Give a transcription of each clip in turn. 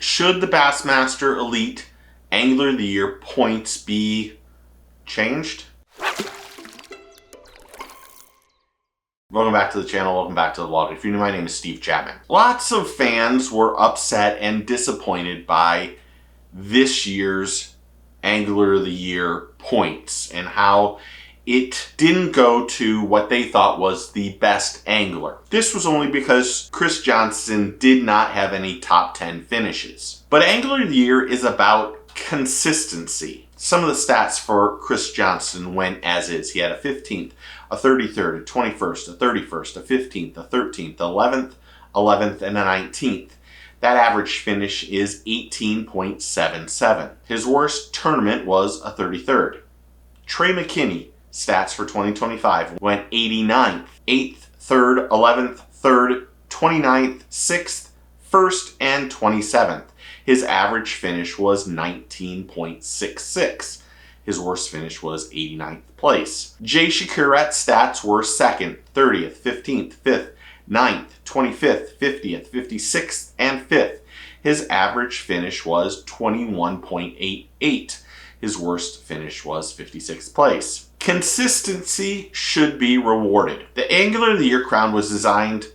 Should the Bassmaster Elite Angler of the Year points be changed? Welcome back to the channel, welcome back to the vlog. If you're new, my name is Steve Chapman. Lots of fans were upset and disappointed by this year's Angler of the Year points and how it didn't go to what they thought was the best angler. This was only because Chris Johnston did not have any top 10 finishes. But Angler of the Year is about consistency. Some of the stats for Chris Johnston went as is. He had a 15th, a 33rd, a 21st, a 31st, a 15th, a 13th, 11th, 11th, and a 19th. That average finish is 18.77. His worst tournament was a 33rd. Trey McKinney, stats for 2025, went 89th, 8th, 3rd, 11th, 3rd, 29th, 6th, 1st, and 27th. His average finish was 19.66. His worst finish was 89th place. Jay Shakurat's stats were 2nd, 30th, 15th, 5th, 9th, 25th, 50th, 56th, and 5th. His average finish was 21.88. His worst finish was 56th place. Consistency should be rewarded. The Angler of the Year crown was designed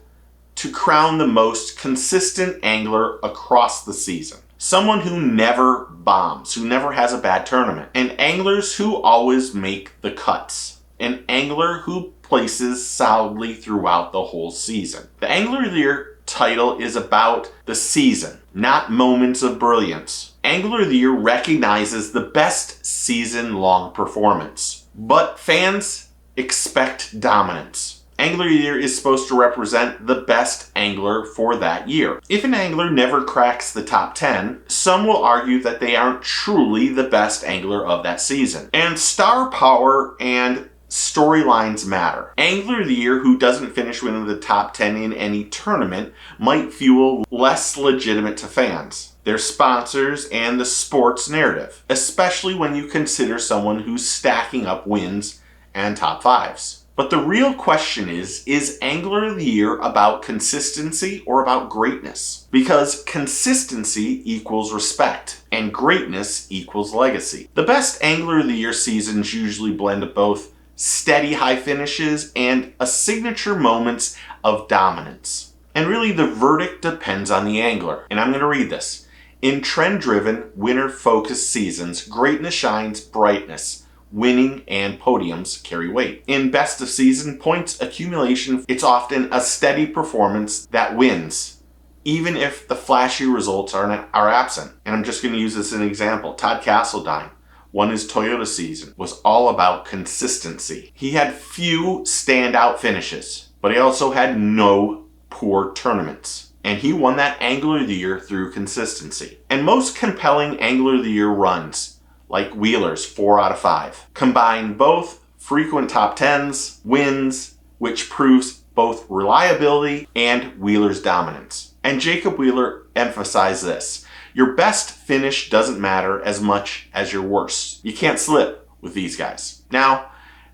to crown the most consistent angler across the season. Someone who never bombs, who never has a bad tournament. And anglers who always make the cuts. An angler who places solidly throughout the whole season. The Angler of the Year title is about the season, not moments of brilliance. Angler of the Year recognizes the best season-long performance. But fans expect dominance. Angler of the Year is supposed to represent the best angler for that year. If an angler never cracks the top 10, some will argue that they aren't truly the best angler of that season. And star power and storylines matter. Angler of the Year who doesn't finish within the top 10 in any tournament might feel less legitimate to fans, their sponsors, and the sports narrative, especially when you consider someone who's stacking up wins and top 5s. But the real question is Angler of the Year about consistency or about greatness? Because consistency equals respect, and greatness equals legacy. The best Angler of the Year seasons usually blend both steady high finishes and a signature moments of dominance. And really the verdict depends on the angler. And I'm going to read this. In trend-driven, winner-focused seasons, greatness shines brightness. Winning and podiums carry weight. In best of season points accumulation, it's often a steady performance that wins, even if the flashy results are absent. And I'm just going to use this as an example. Todd Castledine won his Toyota season, was all about consistency. He had few standout finishes, but he also had no poor tournaments. And he won that Angler of the Year through consistency. And most compelling Angler of the Year runs, like Wheeler's 4 out of 5, combine both frequent top 10s, wins, which proves both reliability and Wheeler's dominance. And Jacob Wheeler emphasized this. Your best finish doesn't matter as much as your worst. You can't slip with these guys. Now,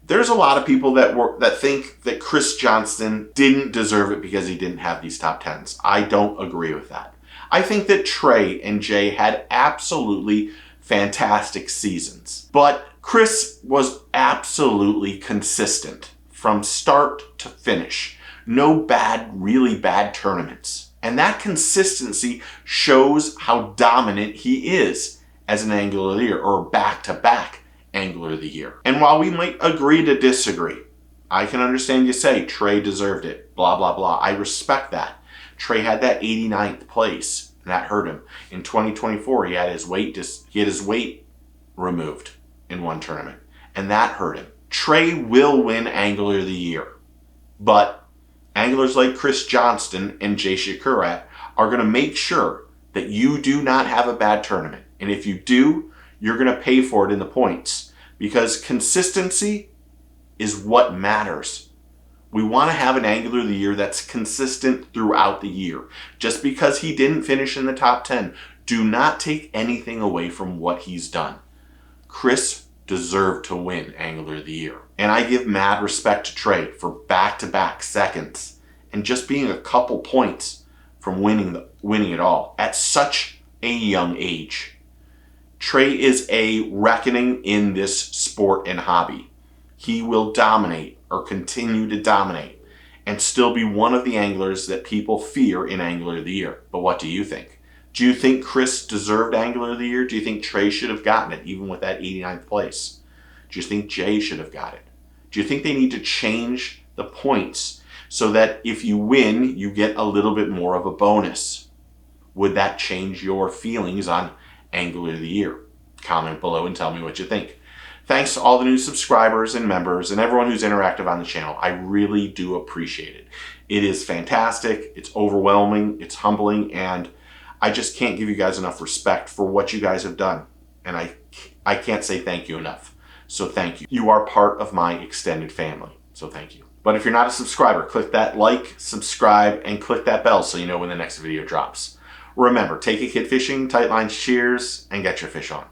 there's a lot of people that think that Chris Johnston didn't deserve it because he didn't have these top 10s. I don't agree with that. I think that Trey and Jay had absolutely fantastic seasons. But Chris was absolutely consistent from start to finish. No really bad tournaments. And that consistency shows how dominant he is as an Angler of the Year or back-to-back Angler of the Year. And while we might agree to disagree, I can understand you say Trey deserved it, blah, blah, blah. I respect that. Trey had that 89th place. That hurt him. In 2024, he had his weight removed in one tournament, and that hurt him. Trey will win Angler of the Year, but anglers like Chris Johnston and Jay Shakurat are going to make sure that you do not have a bad tournament, and if you do, you're going to pay for it in the points, because consistency is what matters. We want to have an Angler of the Year that's consistent throughout the year. Just because he didn't finish in the top 10, do not take anything away from what he's done. Chris deserved to win Angler of the Year. And I give mad respect to Trey for back-to-back seconds and just being a couple points from winning it all at such a young age. Trey is a reckoning in this sport and hobby. He will dominate or continue to dominate and still be one of the anglers that people fear in Angler of the Year. But what do you think? Do you think Chris deserved Angler of the Year? Do you think Trey should have gotten it, even with that 89th place? Do you think Jay should have got it? Do you think they need to change the points so that if you win, you get a little bit more of a bonus? Would that change your feelings on Angler of the Year? Comment below and tell me what you think. Thanks to all the new subscribers and members and everyone who's interactive on the channel. I really do appreciate it. It is fantastic, it's overwhelming, it's humbling, and I just can't give you guys enough respect for what you guys have done. And I can't say thank you enough. So thank you. You are part of my extended family. So thank you. But if you're not a subscriber, click that like, subscribe, and click that bell so you know when the next video drops. Remember, take a kid fishing, tight lines, cheers, and get your fish on.